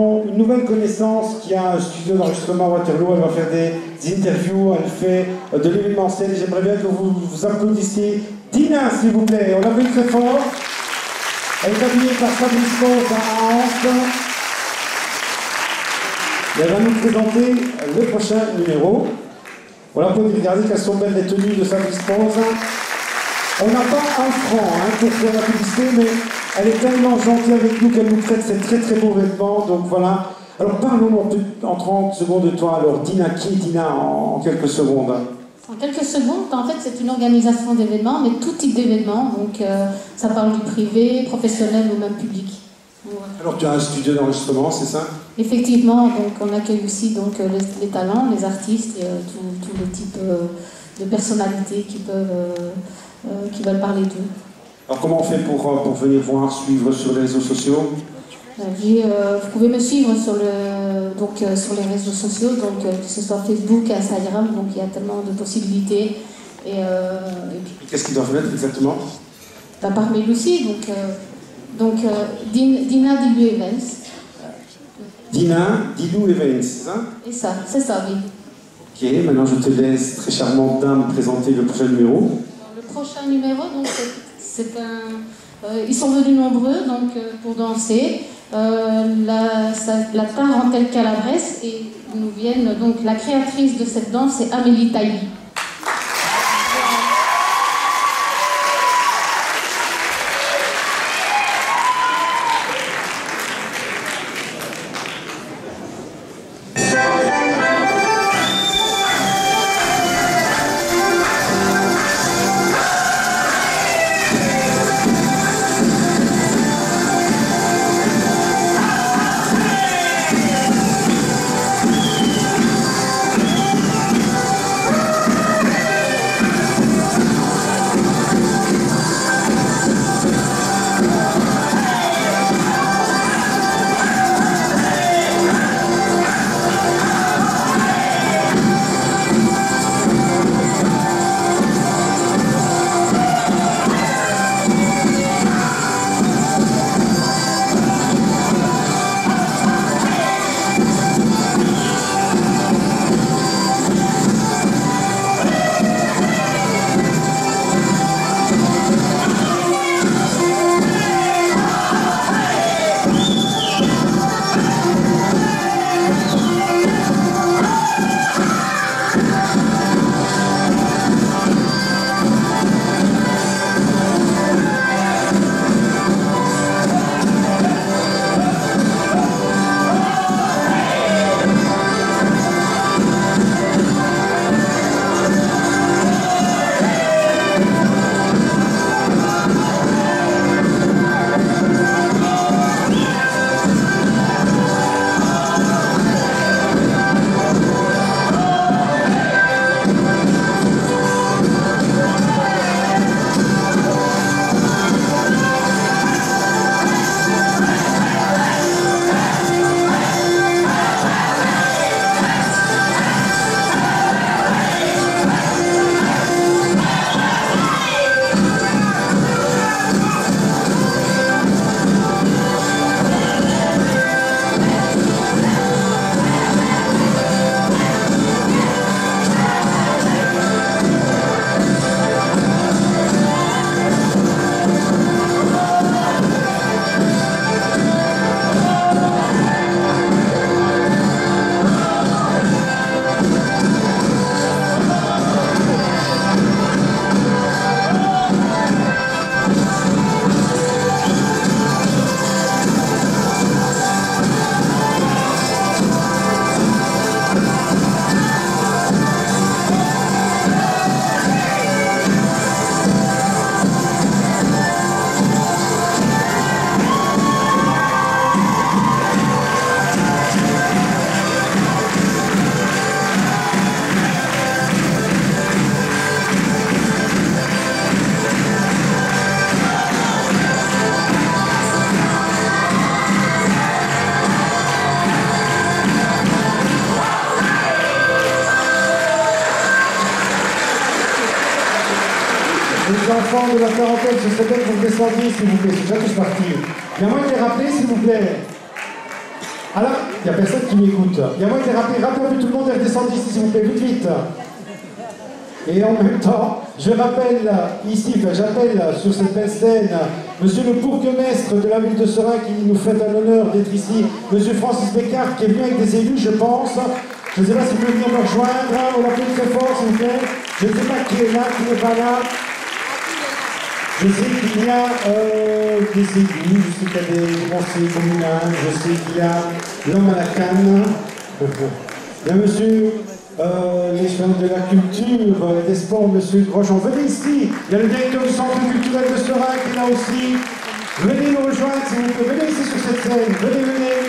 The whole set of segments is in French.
Une nouvelle connaissance qui a un studio d'enregistrement à Waterloo. Elle va faire des interviews, elle fait de l'événementiel. J'aimerais bien que vous applaudissiez Dina, s'il vous plaît. On l'applaudit très fort. Elle est habillée par Fabrice Rose à Anse. Et elle va nous présenter le prochain numéro. On l'applaudit. Regardez qu'elles sont belles les tenues de Fabrice Rose. On n'a pas un franc pour faire la publicité, mais elle est tellement gentille avec nous qu'elle nous prête ces très très beaux vêtements. Donc voilà. Alors parlons en 30 secondes de toi. Alors Dina, qui est Dina en quelques secondes? En quelques secondes, en fait, c'est une organisation d'événements, mais tout type d'événements. Donc ça parle du privé, professionnel ou même public. Voilà. Alors tu as un studio d'enregistrement, c'est ça? Effectivement, donc on accueille aussi donc, les talents, les artistes, et tous les types de personnalités qui veulent parler d'eux. Alors comment on fait pour venir voir, suivre sur les réseaux sociaux? Vous pouvez me suivre sur les réseaux sociaux, donc que ce soit Facebook, Instagram, donc il y a tellement de possibilités. Et puis, qu'est-ce qu'ils doivent mettre exactement? Par mail aussi, donc Dina Dilou Events. Dina Dilou Events, c'est ça? C'est ça, oui. Ok, maintenant je te laisse, très charmante dame, présenter le prochain numéro. Le prochain numéro, donc ils sont venus nombreux donc, pour danser. La tarentelle calabresse, et nous viennent donc la créatrice de cette danse, c'est Amélie Tailly. Les enfants de la quarantaine, ce serait bien que vous descendiez, s'il vous plaît. C'est déjà que je suis parti. Il y a moins de les rappeler, s'il vous plaît. Alors, il n'y a personne qui m'écoute. Il y a moyen de rappeler un peu tout le monde est redescendu ici, s'il vous plaît, vite, vite. Et en même temps, je rappelle ici, j'appelle sur cette belle scène, monsieur le bourgmestre de la ville de Seraing qui nous fait un honneur d'être ici, monsieur Francis Bécard qui est venu avec des élus, je pense. Je ne sais pas s'il peut venir me rejoindre, on l'appelle très fort, s'il vous plaît. Je ne sais pas qui est là, qui n'est pas là. Je sais qu'il y a des élus, je sais qu'il y a des conseillers communaux, je sais qu'il y a l'homme à la canne. Il y a monsieur l'échevin de la culture et des sports, monsieur Grosjean. Venez ici, il y a le directeur du centre culturel de Seraing qui est là aussi. Venez nous rejoindre s'il vous plaît, venez ici sur cette scène, venez.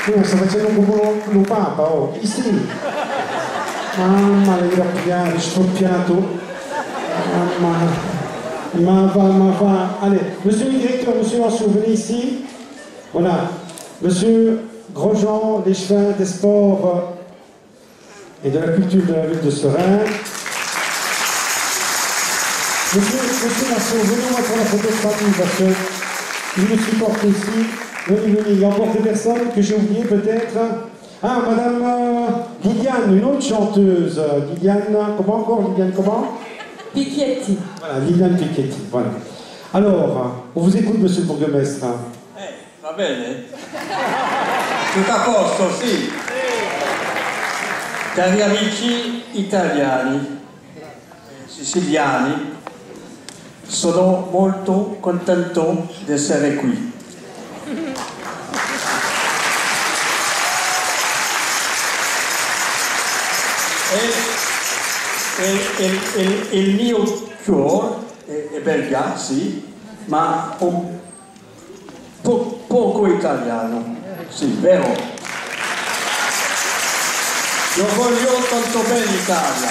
Oh, ça va être un papa, oh, ici. Mamma, le piano, sto piano. Ma va. Allez, monsieur le directeur, monsieur Lançon, venez ici. Voilà. Monsieur Grosjean, l'échevin des sports et de la culture de la ville de Seraing. Monsieur Lançon, venez moi pour la photo de famille parce que il me supporte ici. Venez. Il y a encore des personnes que j'ai oubliées peut-être. Ah, madame Liliane, une autre chanteuse. Liliane, comment Picchietti. Voilà, Liliane Picchietti, voilà. Alors, on vous écoute, monsieur le bourgmestre. Va bene. Tutto a posto, sì. Cari amici italiani, siciliani, sono molto contento di essere qui. Il mio cuore è belga, sì, ma poco italiano, sì, vero? Io voglio tanto bene l'Italia,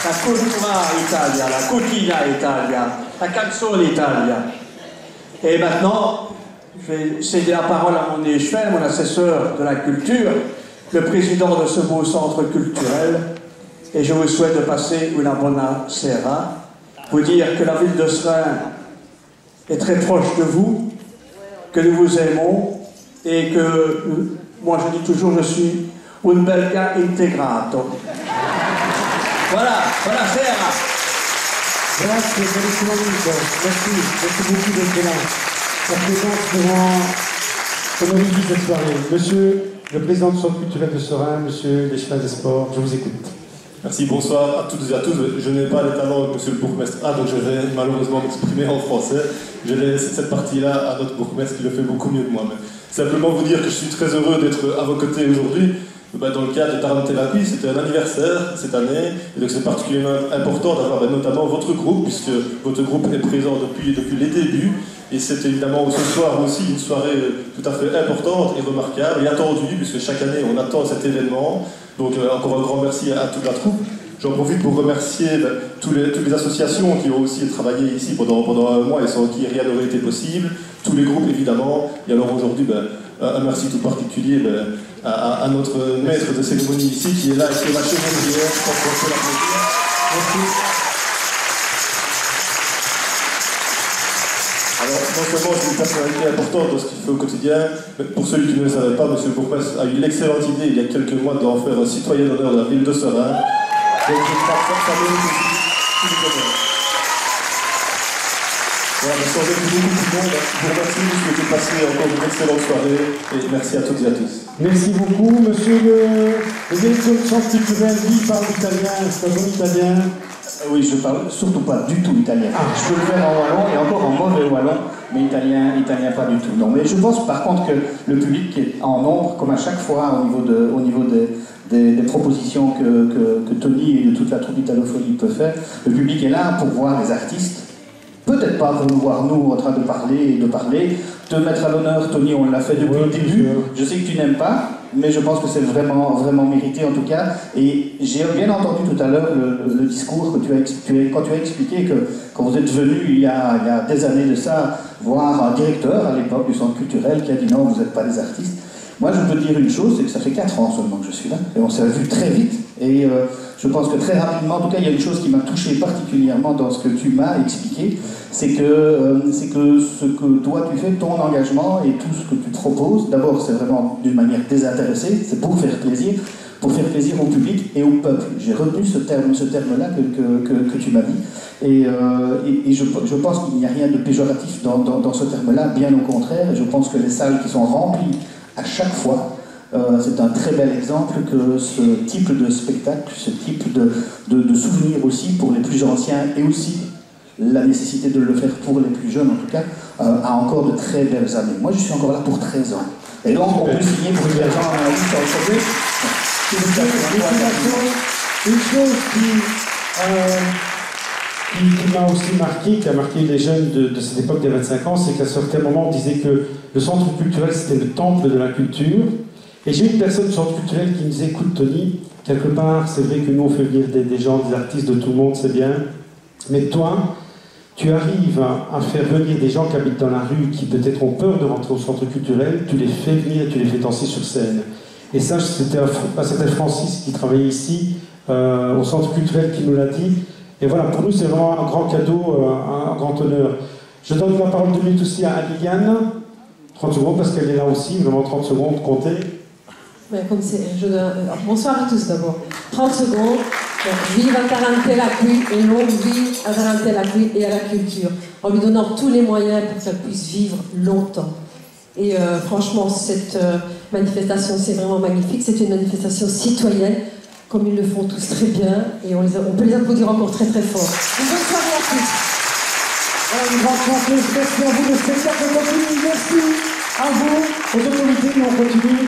la cultura Italia, la cucina Italia, la canzone Italia. Et maintenant, je vais céder la parole à mon échevin, mon assesseur de la culture, le président de ce beau centre culturel, et je vous souhaite de passer une bonne sera, vous dire que la ville de Seraing est très proche de vous, que nous vous aimons, et que, moi je dis toujours, je suis un belga integrato. Voilà, buona sera. Grazie, carissimo amico. Merci beaucoup d'être là. La présence devant dit cette soirée. Monsieur le président du centre culturel de Seraing, monsieur l'échevin des sports, je vous écoute. Merci, bonsoir à toutes et à tous. Je n'ai pas les talents de monsieur le bourgmestre A, donc je vais malheureusement m'exprimer en français. Je laisse cette partie-là à notre bourgmestre qui le fait beaucoup mieux que moi. Mais simplement vous dire que je suis très heureux d'être à vos côtés aujourd'hui. Dans le cadre de Taranthérapie, c'était un anniversaire cette année, et donc c'est particulièrement important d'avoir notamment votre groupe, puisque votre groupe est présent depuis les débuts, et c'est évidemment ce soir aussi une soirée tout à fait importante et remarquable, et attendue, puisque chaque année on attend cet événement. Donc encore un grand merci à toute la troupe. J'en profite pour remercier toutes les associations qui ont aussi travaillé ici pendant un mois et sans qui rien n'aurait été possible, tous les groupes évidemment, et alors aujourd'hui un merci tout particulier à notre maître de cérémonie ici qui est là et qui est lâché mon prière. Merci. Alors, non seulement c'est une personnalité importante dans ce qu'il fait au quotidien, mais pour celui qui ne le savait pas, M. le bourgmestre a eu l'excellente idée il y a quelques mois d'en faire un citoyen d'honneur de la ville de Seraing. Donc je crois que ça mérite aussi tout le bonheur. Voilà, mais sans être beaucoup plus long, je vous remercie, je vous souhaite passer encore une excellente soirée et merci à toutes et à tous. Merci beaucoup, monsieur le directeur du centre culturel, lui parle italien, c'est un bon italien. Oui, je parle surtout pas du tout italien. Je peux le faire en wallon et encore en mauvais wallon, mais italien pas du tout. Non, mais je pense par contre que le public est en nombre, comme à chaque fois au niveau des propositions que Tony et de toute la troupe Italophonie peut faire. Le public est là pour voir les artistes. Peut-être pas pour nous voir nous en train de parler, te mettre à l'honneur, Tony, on l'a fait depuis le début. Je sais que tu n'aimes pas, mais je pense que c'est vraiment mérité en tout cas. Et j'ai bien entendu tout à l'heure le discours quand tu as expliqué que quand vous êtes venu il y a des années de ça, voir un directeur à l'époque du centre culturel qui a dit non, vous n'êtes pas des artistes. Moi, je peux dire une chose, c'est que ça fait 4 ans seulement que je suis là, et on s'est vu très vite, et je pense que très rapidement, en tout cas, il y a une chose qui m'a touché particulièrement dans ce que tu m'as expliqué, c'est que ce que toi tu fais, ton engagement et tout ce que tu proposes, d'abord, c'est vraiment d'une manière désintéressée, c'est pour faire plaisir au public et au peuple. J'ai retenu ce terme-là que tu m'as dit. Et je pense qu'il n'y a rien de péjoratif dans ce terme-là, bien au contraire. Et je pense que les salles qui sont remplies à chaque fois, c'est un très bel exemple que ce type de spectacle, ce type de souvenir aussi pour les plus anciens et aussi la nécessité de le faire pour les plus jeunes en tout cas, a encore de très belles années. Moi je suis encore là pour 13 ans. Et donc on peut signer pour 13 ans à la liste sur le projet. Une chose qui m'a aussi marqué, qui a marqué les jeunes de cette époque des 25 ans, c'est qu'à certains moments, on disait que le centre culturel, c'était le temple de la culture. Et j'ai une personne du centre culturel qui me disait, écoute Tony, quelque part, c'est vrai que nous, on fait venir des gens, des artistes de tout le monde, c'est bien. Mais toi, tu arrives à faire venir des gens qui habitent dans la rue, qui peut-être ont peur de rentrer au centre culturel, tu les fais venir et tu les fais danser sur scène. Et ça, c'était Francis qui travaillait ici, au centre culturel, qui nous l'a dit. Et voilà, pour nous, c'est vraiment un grand cadeau, un grand honneur. Je donne la parole de minute aussi à Liliane. 30 secondes, parce qu'elle est là aussi, vraiment 30 secondes, comptez. Ouais, bonsoir à tous d'abord. 30 secondes. Vive à Tarentella-Cui et longue vie à Tarentella-Cui et à la culture, en lui donnant tous les moyens pour qu'elle puisse vivre longtemps. Et franchement, cette manifestation, c'est vraiment magnifique. C'est une manifestation citoyenne, comme ils le font tous très bien, et on peut les applaudir encore très très fort. Une bonne soirée à tous. Une grande chance, merci à vous, le spectacle continue, merci à vous, aux autorités, mais on continue.